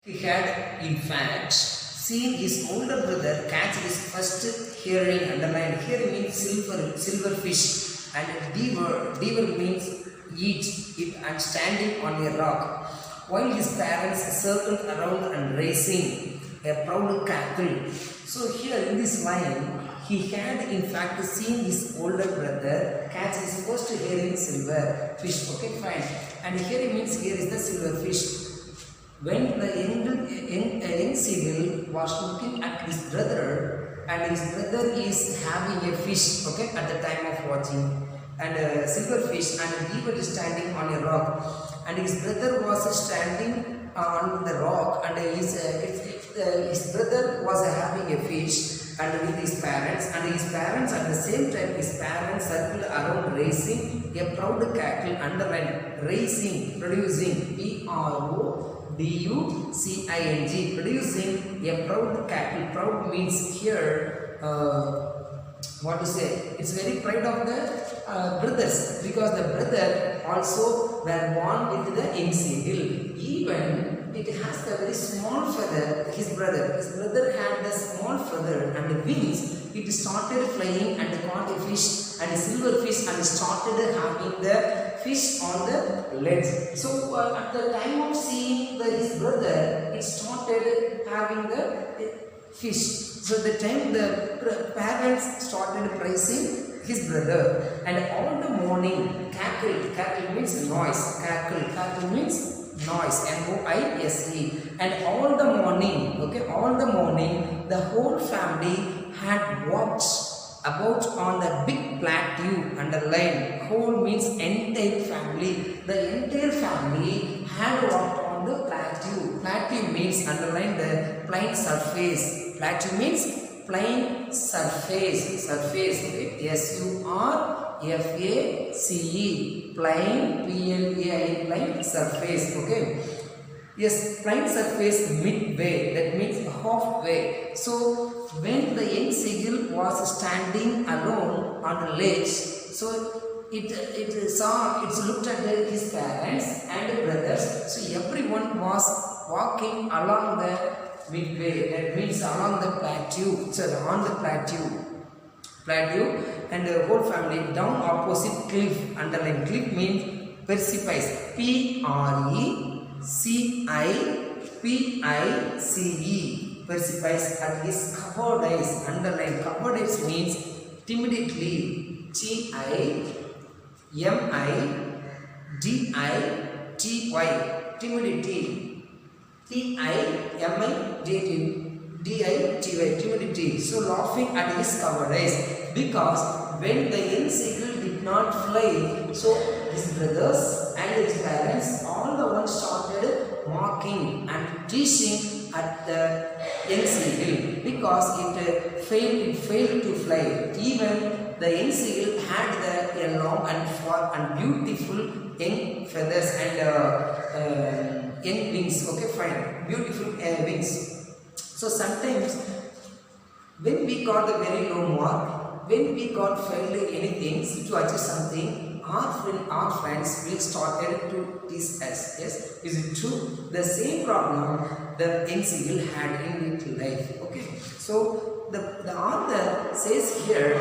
He had, in fact, seen his older brother catch his first hearing. Underlined hearing means silver fish, and deer means eat it, and standing on a rock, while his parents circled around and raising a proud cackle. So here in this line, he had in fact seen his older brother catch his first hearing silver fish. Okay, fine. And hearing means here is the silver fish. When the young civil was looking at his brother, and his brother is having a fish, okay, at the time of watching, and a silver fish, and he was standing on a rock, and his brother was standing on the rock, and his brother was having a fish, and with his parents, and his parents at the same time, his parents circled around raising a proud cackle. Underline raising, producing, P-R-O-D-U-C-I-N-G, producing a proud cackle. Proud means here, what to say, it's very proud of the brothers, because the brother also were born with the young eagle. Even it has a very small feather. His brother had a small feather and wings. It started flying and caught a fish, and a silver fish, and started having the fish on the legs. So at the time of seeing his brother, it started having the fish. So the time the parents started praising his brother, and all the morning cackle means noise, cackle means noise, N-O-I-S-E, and all the morning, okay, all the morning, the whole family had walked about on the big plateau. Underline whole means entire family. The entire family had walked on the plateau. Plateau means, underline the plain surface. Plateau means plain surface. Okay? S-U-R-F-A-C-E, plain, P-L-A-I-N, plain surface. Okay. Yes, plain surface midway, that means halfway. So when the young seagull was standing alone on the ledge, so it looked at his parents and brothers. So everyone was walking along the midway, that means along the plateau. So on the plateau, and the whole family down opposite cliff. Underline cliff means precipice, P-R-E-C-I-P-I-C-E, precipice, at his covered eyes. Underline covered eyes means timidity, T-I-M-I-D-I-T-Y, timidity, T-I-M-I-D-I-T-Y, timidity. So laughing at his covered eyes, because when the young seagull did not fly, so his brothers and his parents, all the ones started mocking and teasing at the young seagull, because it failed to fly. Even the young seagull had a long and beautiful young feathers and young wings. Okay, fine, beautiful wings. So sometimes when we got the very low mark, when we got failed anything to achieve something, our friends will start to tease us. Yes, is it true? The same problem the young seagull had in its life. Okay, so the author says here.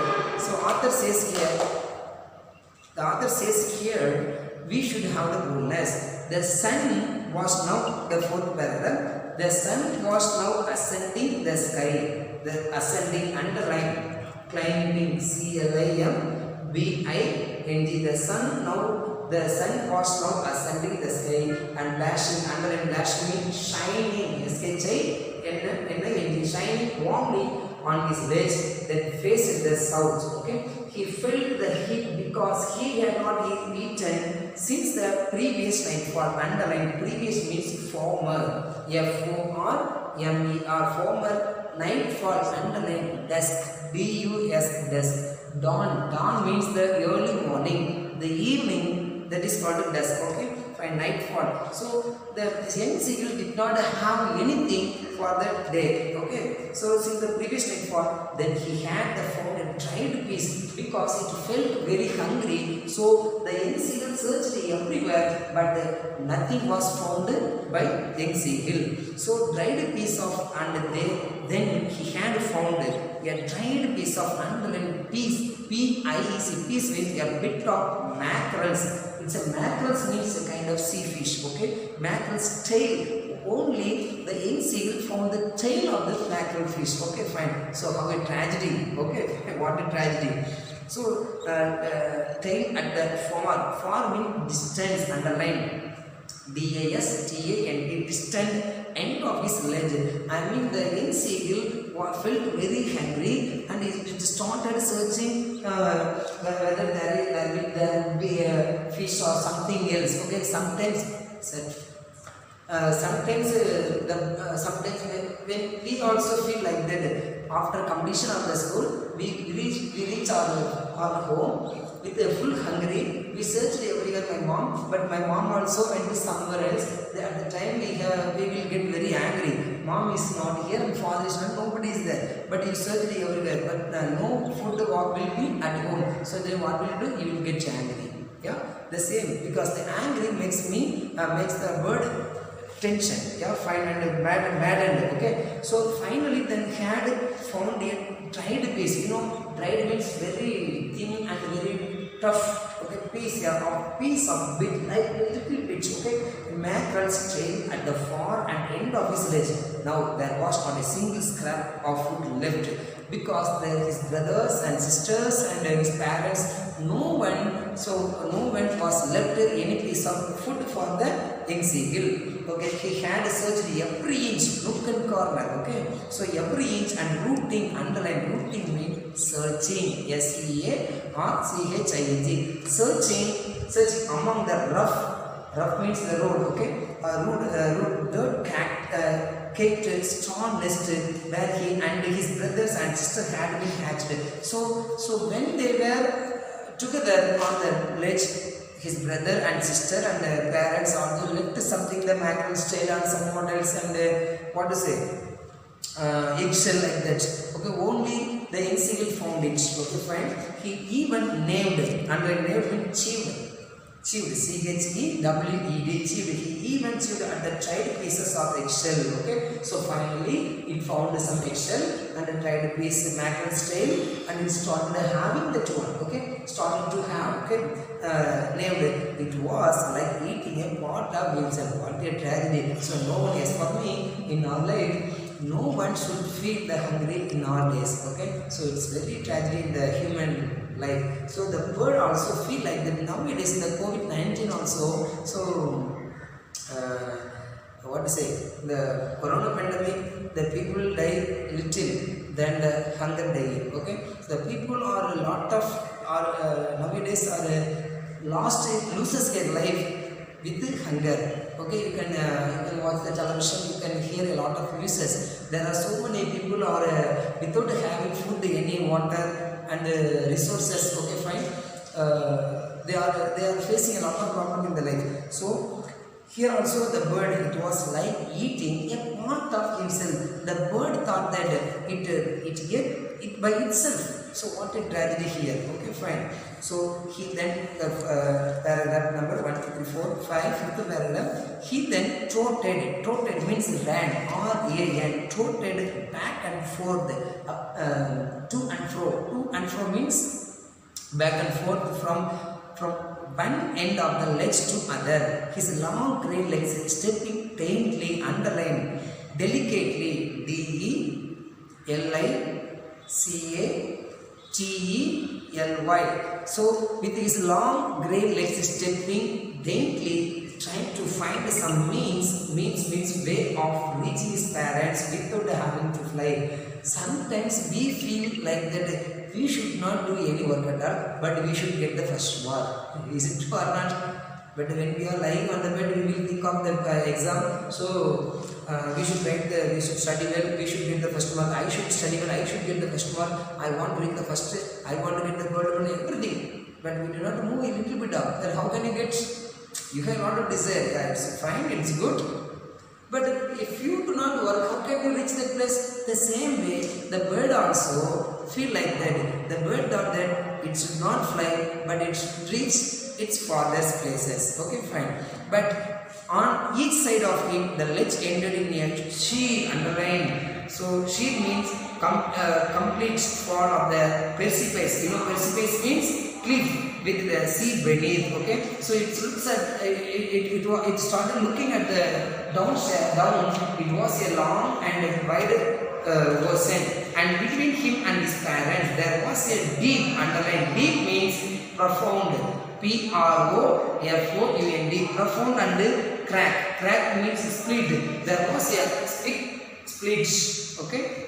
The author says here, we should have the boldness. The sun was now the fourth parallel. The sun was now ascending the sky. The ascending, underline, climbing, C-L-I-M-B-I-N-G. The sun was now ascending the sky, and flashing, underline, flashing means shining, S-H-I-N-N-I-N-G, shining warmly on his ledge that faced the south. Okay, he felt the heat because he had not eaten since the previous nightfall. Underline, previous means former, F-O-R-M-E-R, former nightfall. Underline, dusk, D-U-S, dusk. Dawn means the early morning, the evening, that is called dusk. Okay, by nightfall. So the young seagull did not have anything for that day. Okay, so since the previous nightfall, then he had the found a dried piece because it felt very hungry. So the young seagull searched everywhere, but nothing was found by young seagull. So dried piece of and then he had found a dried piece of underlined piece. P-I-E-C, piece with a bit of mackerels. It's a mackerels means a kind of sea fish. Okay, mackerel's tail. Only the young seagull found the tail of the mackerel fish. Okay, fine. So how a tragedy. Okay, what a tragedy. So tail at the far means distance, underline. D-A-S-T-A-N-D, distant end of his ledge. I mean the young seagull felt very hungry and it started searching whether there would be a fish or something else. Okay, sometimes when we also feel like that after completion of the school, we reach our home with a full hungry. We searched everywhere my mom, but my mom also went to somewhere else. At the time we will get very angry. Mom is not here and father is not, nobody is there. But you searched everywhere, but no food will be at home. So then what will you do? You will get angry. Yeah, the same, because the angry makes the bird tension, yeah, fine, and maddened. Okay, so finally then had found a dried piece. You know, dried means very thin and very tough. Okay, piece, yeah, a piece of bit, like a little bit. Okay, mackerel's tail at the far and end of his ledge. Now there was not a single scrap of food left, because his brothers and sisters and his parents, no one was left any piece of food for the young seagull. Okay, he had searched every inch, nook and corner. Okay, so every inch, and rooting, underline, rooting means searching, S-E-A-R-C-H-I-N-G, searching among the rough means the road. Okay, road dirt caked straw nest where he and his brothers and sister had been hatched. So when they were together on the ledge, his brother and sister and their parents also left something, the mackerel's tail and someone else, and eggshell like that. Okay, only the young seagull found it. Okay, fine. He even named, and named means chewed, C-H-E-W-E-D, chewed. He even chewed at the dried pieces of eggshell. Okay, so finally it found some eggshell and a dried piece mackerel's tail, and it started having that one. Okay, started to have. Okay, named it. It was like eating a pot of beans, and what a tragedy. So no one, as for me, in our life, no one should feed the hungry in our days. Okay, so it's very tragedy in the human life. So the bird also feel like that nowadays in the COVID-19 also. So what to say, the corona pandemic, the people die little than the hunger dying. Okay, so the people are a lot of nowadays loses their life with hunger. Okay, you can watch the television, you can hear a lot of news. There are so many people are without having food, any water and resources. Okay, fine. They are facing a lot of problem in the life. So here also the bird, it was like eating a part of himself. The bird thought that it ate it by itself. So what a tragedy here. Okay, fine. So he then paragraph number 1, 2, 3, 4, 5, fifth paragraph. He then trotted. Trotted means ran, R-A-N. Trotted back and forth, to and fro. To and fro means back and forth from one end of the ledge to other. His long grey legs stepping daintily, underlined, delicately, D-E-L-I-C-A-T-E-L-Y. So with his long grey legs stepping daintily, trying to find some means way of reaching his parents without having to fly. Sometimes we feel like that we should not do any work at all, but we should get the first mark. Is it true or not? But when we are lying on the bed, we will think of the exam. So we should study well, we should get the first mark. I should study well, I should get the first mark. I want to get the first, I want to get the gold medal, everything. But we do not move a little bit up. Then how can you get? You have a lot of desire. Yeah, it's fine, it's good. But if you do not work, how can you reach that place? The same way, the bird also feel like that. The bird thought that it should not fly, but it should reach its farthest places. Okay, fine. But on each side of him, the ledge ended in a sheer underline. So sheer means complete fall of the precipice. You know, precipice means cliff with the sea beneath. Okay, so it looks at it started looking at the down. It was a long and wide ocean, and between him and his parents there was a deep underline. Deep means profound. Profound, profound and crack. Crack means split. There was a big split. Okay.